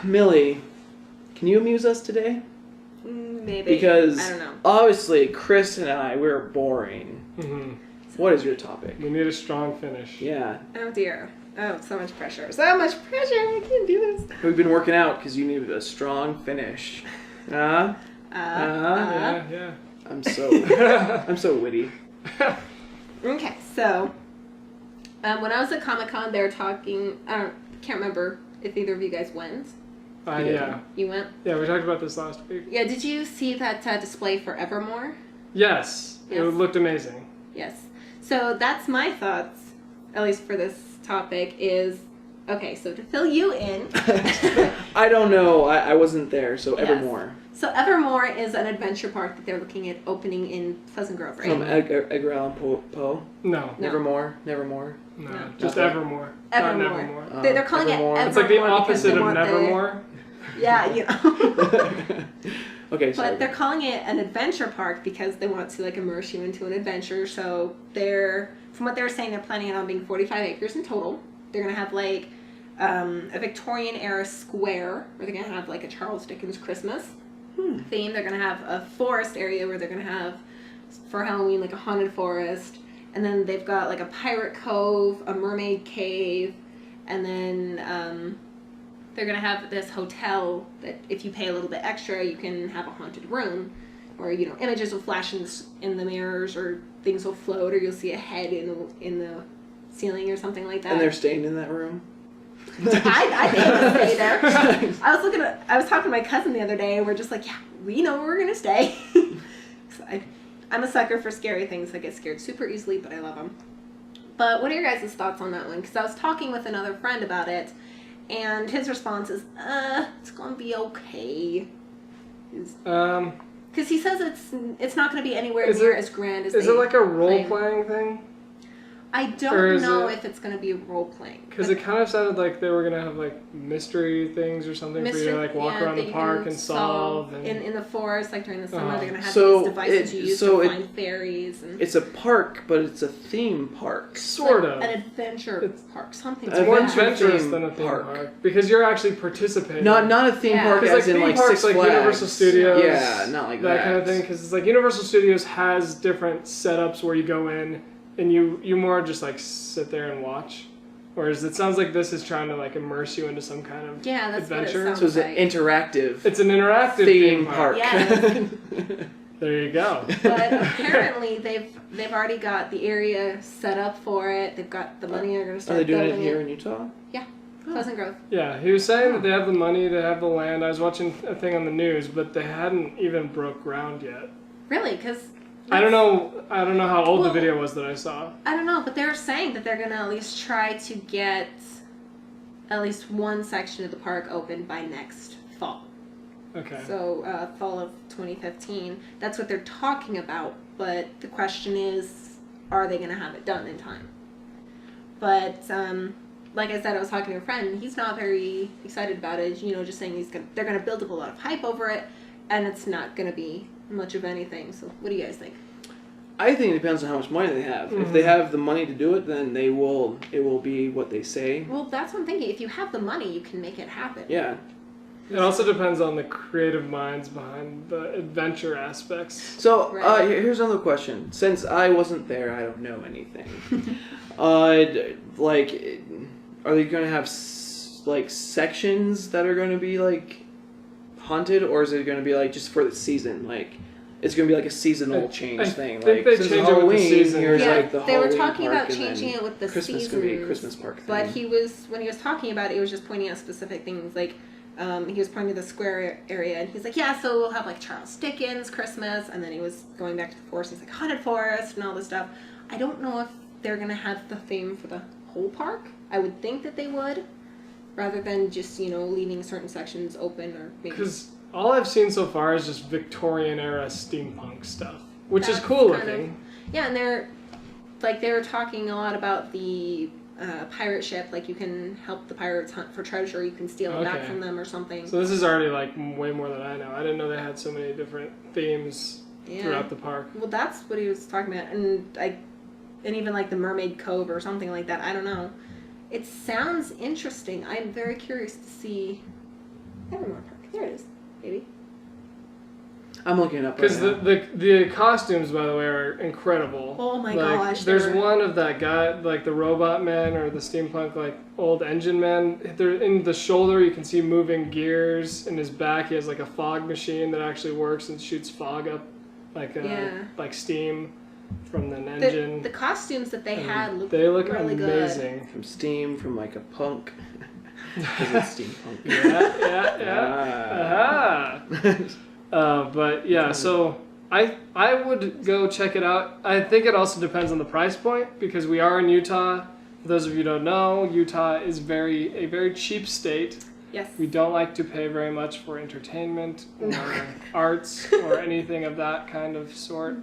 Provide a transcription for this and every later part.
Millie, can you amuse us today? Maybe. Because I don't know. obviously Chris and I, we're boring. Mm-hmm. What is your topic? We need a strong finish. Yeah. Oh dear. Oh, so much pressure. So much pressure. I can't do this. We've been working out because you need a strong finish. Yeah. I'm so witty. Okay, so when I was at Comic-Con, they were talking. I can't remember if either of you guys went. Yeah. You went? Yeah, we talked about this last week. Yeah, did you see that display for Evermore? Yes. It looked amazing. Yes. So that's my thoughts, at least for this topic, is, okay, so to fill you in. I don't know. I wasn't there, so Yes. Evermore. So Evermore is an adventure park that they're looking at opening in Pleasant Grove, right? From Edgar Allan Poe? No. Nevermore? No. No. Just Nothing. Evermore. Evermore. Not Nevermore. They're calling Evermore. it Evermore. It's like the because opposite they of want Nevermore. Yeah, you know. Okay, sorry. But they're calling it an adventure park because they want to immerse you into an adventure. So from what they were saying, they're planning on being 45 acres in total. They're gonna have a Victorian era square where they're gonna have a Charles Dickens Christmas theme. They're gonna have a forest area where they're gonna have for Halloween a haunted forest, and then they've got a pirate cove, a mermaid cave, and then they're going to have this hotel that if you pay a little bit extra, you can have a haunted room where, images will flash in the mirrors or things will float or you'll see a head in the ceiling or something like that. And they're staying in that room? I think I would stay there. I was talking to my cousin the other day and we're just yeah, we know where we're going to stay. So I'm a sucker for scary things. I get scared super easily, but I love them. But what are your guys' thoughts on that one? Because I was talking with another friend about it. And his response is, it's going to be okay. Because he says it's not going to be anywhere near as grand as Is it like a role-playing thing? I don't know if it's going to be role-playing. Because it kind of sounded like they were going to have mystery things or something for you to walk around the park and solve. And... In the forest, during the summer, they're going to have so these devices you use to find fairies. And it's a park, but it's a theme park. Sort of. An adventure park, something It's more adventurous than a theme park. Because you're actually participating. Not a theme park as in theme parks, Six Flags. Universal Studios. Yeah, not like that. That kind of thing. Because it's Universal Studios has different setups where you go in and you more just sit there and watch. Whereas it sounds like this is trying to immerse you into some kind of adventure. What it sounds so it's an interactive. It's an interactive theme park. Yeah. There you go. But apparently they've already got the area set up for it. They've got the money. They're going to start. Are they doing it here in Utah? Yeah, Pleasant Grove. Yeah, he was saying that they have the money, they have the land. I was watching a thing on the news, but they hadn't even broke ground yet. Really? Because I don't know how old the video was that I saw. I don't know, but they're saying that they're going to at least try to get at least one section of the park open by next fall. Okay. So fall of 2015. That's what they're talking about. But the question is, are they going to have it done in time? But like I said, I was talking to a friend, and he's not very excited about it. Just saying they're going to build up a lot of hype over it, and it's not going to be much of anything. So what do you guys think? I think it depends on how much money they have. Mm-hmm. If they have the money to do it, then it will be what they say. Well, that's what I'm thinking. If you have the money, you can make it happen. Yeah. It also depends on the creative minds behind the adventure aspects. So here's another question. Since I wasn't there, I don't know anything. Are they going to have sections that are going to be haunted, or is it going to be just for the season? It's going to be a seasonal change thing. I think they change it with the season. Here's they the Halloween were talking park, about changing it with the Christmas seasons. Christmas going to be a Christmas park thing. But when he was talking about it, he was just pointing out specific things. He was pointing to the square area, and he's so we'll have Charles Dickens Christmas, and then he was going back to the forest. He's haunted forest and all this stuff. I don't know if they're going to have the theme for the whole park. I would think that they would, rather than just leaving certain sections open or maybe. Because all I've seen so far is just Victorian era steampunk stuff, which is cool looking. Yeah, and they were talking a lot about the pirate ship. You can help the pirates hunt for treasure. You can steal it back from them or something. So this is already way more than I know. I didn't know they had so many different themes throughout the park. Well, that's what he was talking about, and even the Mermaid Cove or something like that. I don't know. It sounds interesting. I'm very curious to see Evermore Park. There it is, baby. I'm looking it up Because right now. the costumes, by the way, are incredible. Oh my like, gosh. There's one of that guy, like the robot man or the steampunk, like old engine man. They're in the shoulder, you can see moving gears. In his back, he has like a fog machine that actually works and shoots fog up, like steam from an engine. The costumes that they had look they look really amazing. From steam, from like a punk. Because it's steampunk. Yeah. But yeah, so I would go check it out. I think it also depends on the price point because we are in Utah. For those of you who don't know, Utah is a very cheap state. Yes. We don't like to pay very much for entertainment or arts or anything of that kind of sort.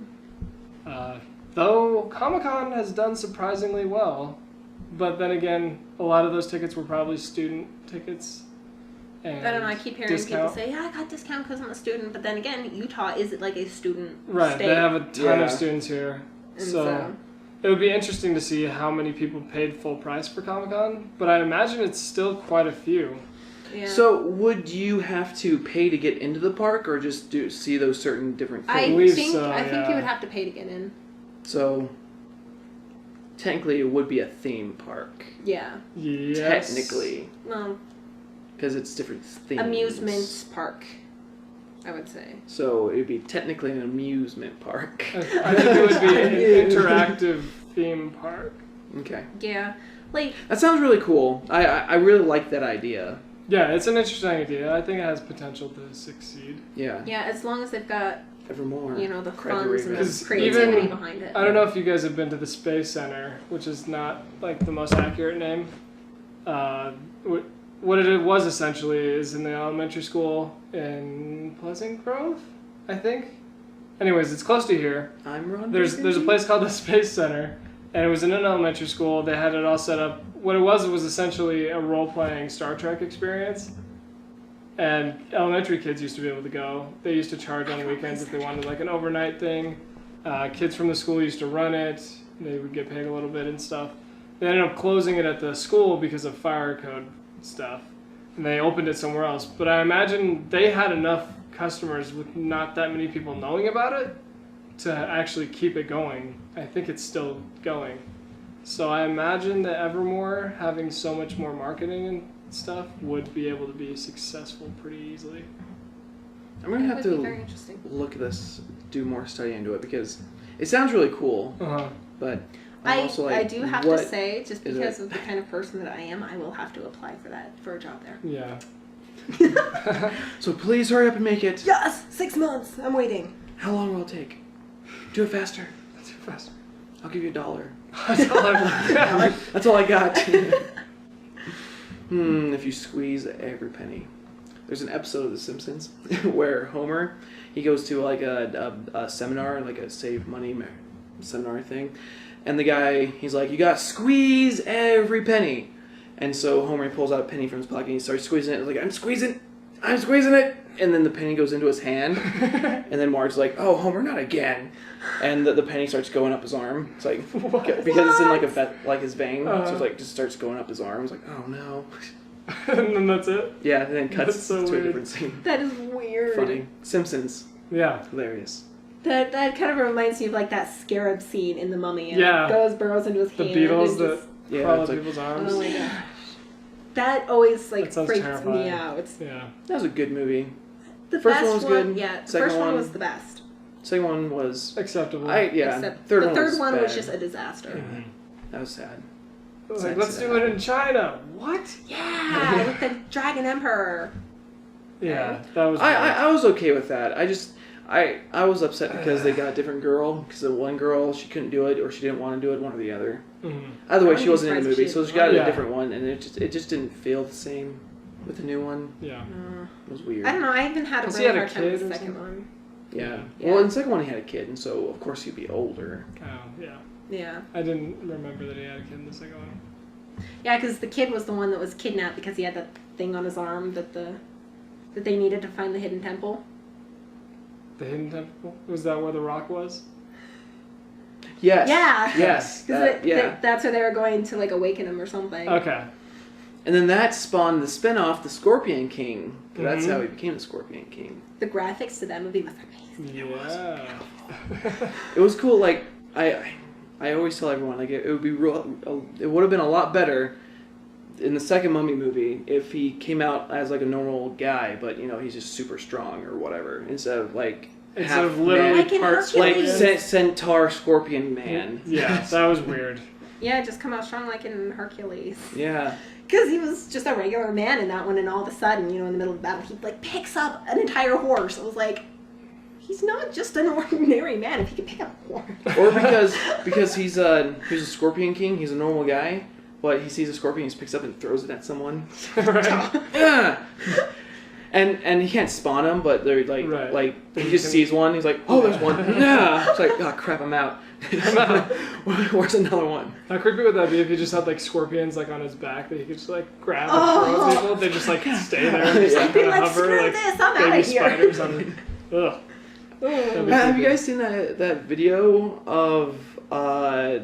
Though Comic-Con has done surprisingly well. But then again, a lot of those tickets were probably student tickets. And I don't know. I keep hearing people say, "Yeah, I got discount because I'm a student." But then again, Utah is like a student state. They have a ton of students here, so it would be interesting to see how many people paid full price for Comic-Con. But I imagine it's still quite a few. Yeah. So would you have to pay to get into the park, or just see those certain different things? I think you would have to pay to get in. So technically, it would be a theme park. Yeah. Yes. Technically. Well. Because it's different themes. Amusement park, I would say. So it would be technically an amusement park. I think it would be an interactive theme park. Okay. Yeah. Like. That sounds really cool. I really like that idea. Yeah, it's an interesting idea. I think it has potential to succeed. Yeah. Yeah, as long as they've got, Evermore. the funds and the Because creativity behind it. I don't know if you guys have been to the Space Center, which is not like the most accurate name. What it was essentially is in the elementary school in Pleasant Grove, I think. Anyways, it's close to here. I'm Ron. There's a place called the Space Center, and it was in an elementary school. They had it all set up. What it was essentially a role-playing Star Trek experience. And elementary kids used to be able to go. They used to charge on weekends if they wanted like an overnight thing. Kids from the school used to run it. They would get paid a little bit and stuff. They ended up closing it at the school because of fire code stuff, and they opened it somewhere else. But I imagine they had enough customers with not that many people knowing about it to actually keep it going. I think it's still going. So I imagine that Evermore, having so much more marketing and stuff, would be able to be successful pretty easily. I'm going to have to look at this, do more study into it, because it sounds really cool. But I do have to say, just because of the kind of person that I am, I will have to apply for a job there. Yeah. So please hurry up and make it. Yes! 6 months! I'm waiting. How long will it take? Do it faster. Too fast. I'll give you $1. That's all I That's all I got. If you squeeze every penny. There's an episode of The Simpsons where Homer, he goes to like a seminar, like a save money seminar thing. And the guy, he's like, you gotta squeeze every penny. And so Homer pulls out a penny from his pocket and he starts squeezing it. He's like, I'm squeezing it. And then the penny goes into his hand. And then Marge's like, oh, Homer, not again. And the penny starts going up his arm. It's like, because it's in like his vein. So it's like, just starts going up his arm. It's like, oh no. And then that's it? Yeah, and then cuts so to weird. a different scene. That is weird. Funny. Simpsons. Yeah. Hilarious. That kind of reminds me of like that scarab scene in The Mummy. And Yeah. It burrows into his hand. The beetles and that crawl up people's arms. Oh my gosh. That always like That freaks terrifying. me out. Yeah. That was a good movie. The First best one was good. Yeah, the Second first one one- was the best. Second one was... Acceptable. Except Third the one third was one bad. was just a disaster. Mhm. That was sad. Like, let's do it in China. What? Yeah, with the Dragon Emperor. Yeah, that was. I was okay with that. I was upset because they got a different girl. Because the one girl, she couldn't do it, or she didn't want to do it, one or the other. Mhm. Either way, I'm she wasn't in the surprised movie, she so she didn't got want a it. different one, and it just didn't feel the same with the new one. Yeah. It was weird. I don't know. I even had a Has he really had a hard time with kid the or second something? one. Yeah. Yeah. Well, in the second one, he had a kid, and so of course he'd be older. Oh, yeah. Yeah. I didn't remember that he had a kid in the second one. Yeah, because the kid was the one that was kidnapped because he had that thing on his arm that they needed to find the hidden temple. The Hidden Temple? Was that where the rock was? Yes. Yeah. Yes. That's where they were going to like awaken him or something. Okay. And then that spawned the spinoff, The Scorpion King. That's how he became the Scorpion King. The graphics to that movie was amazing. Yeah. It was cool. Like I always tell everyone, like it would be it would have been a lot better in the second Mummy movie if he came out as like a normal guy, but you know he's just super strong or whatever, instead of like literally like parts like Centaur Scorpion Man. Yeah, that was weird. Yeah, just come out strong like in Hercules. Yeah. Because he was just a regular man in that one, and all of a sudden, you know, in the middle of the battle, he like picks up an entire horse. It was like, he's not just an ordinary man if he can pick up a horse. Or because he's a Scorpion King, he's a normal guy, but he sees a scorpion, he just picks up and throws it at someone. Right. Yeah. And he can't spawn them, but they're like he just sees one. He's like, oh, there's one. Yeah. It's like, oh crap, I'm out. Where's another one? How creepy would that be if he just had like scorpions like on his back that he could just like grab and throw at people? They just like stay there and just like kind of hover like baby spiders on. Ugh. Have you guys seen that video of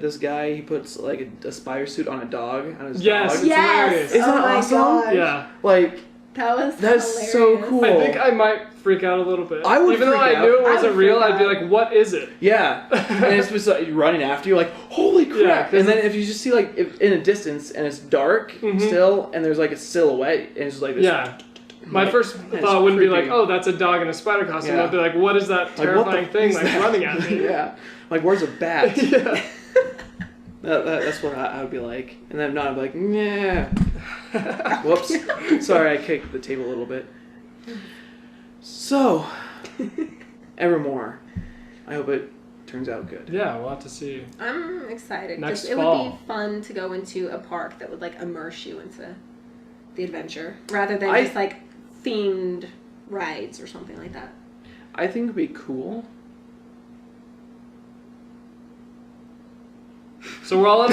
this guy? He puts like a spider suit on a dog on his dog. Yes. Yes. Isn't that awesome? Gosh. Yeah. Like That's hilarious. so cool. I think I might freak out a little bit. I would even though freak I knew it out. wasn't real. I'd be like, "What is it?" Yeah, and it's just like running after you, like holy crap! Yeah, and then if you just see like in a distance and it's dark still, and there's like a silhouette, and it's like this. Yeah. My first thought wouldn't be like, "Oh, that's a dog in a spider costume." Yeah. I'd be like, "What is that terrifying thing like running at me?" Yeah, like where's a bat? Yeah. That's what I would be like, and then if not, I'd be like, yeah. Whoops, sorry, I kicked the table a little bit. So, Evermore. I hope it turns out good. Yeah, we'll have to see. I'm excited Next because it fall. would be fun to go into a park that would like immerse you into the adventure rather than just like themed rides or something like that. I think it'd be cool. So we're all in.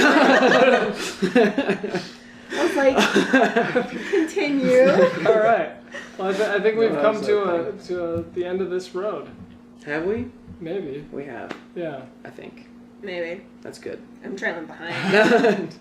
I was like, continue. All right. Well, I think we've come to the end of this road. Have we? Maybe. We have. Yeah. I think. Maybe. That's good. I'm trailing behind.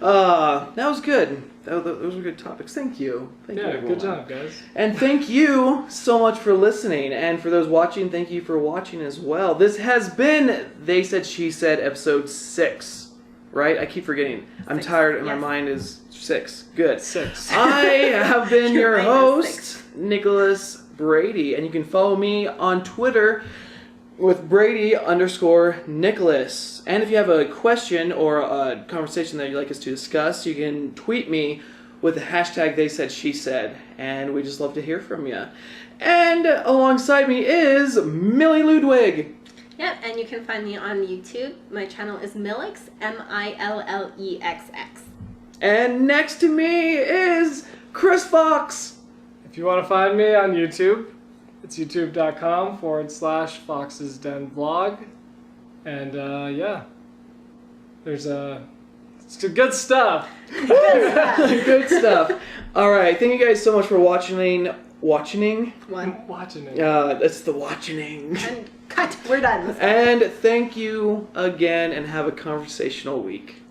That was good. Those were good topics. Thank you. Thank you, everyone. Good job, guys. And thank you so much for listening. And for those watching, thank you for watching as well. This has been They Said, She Said, episode 6. Right? I keep forgetting. I'm tired and my mind is 6. Good. 6. I have been your mind is host, Nicholas Brady. And you can follow me on Twitter with Brady_Nicholas. And if you have a question or a conversation that you'd like us to discuss, you can tweet me with the hashtag They Said She Said, and we just love to hear from you. And alongside me is Millie Ludwig. Yep, and you can find me on YouTube. My channel is Millix, Millexx. And next to me is Chris Fox. If you want to find me on YouTube, it's youtube.com/Fox's Den Vlog. And yeah, it's good stuff. Good stuff. All right, thank you guys so much for watching. Watching it. That's the watching. And cut. We're done. And thank you again, and have a conversational week.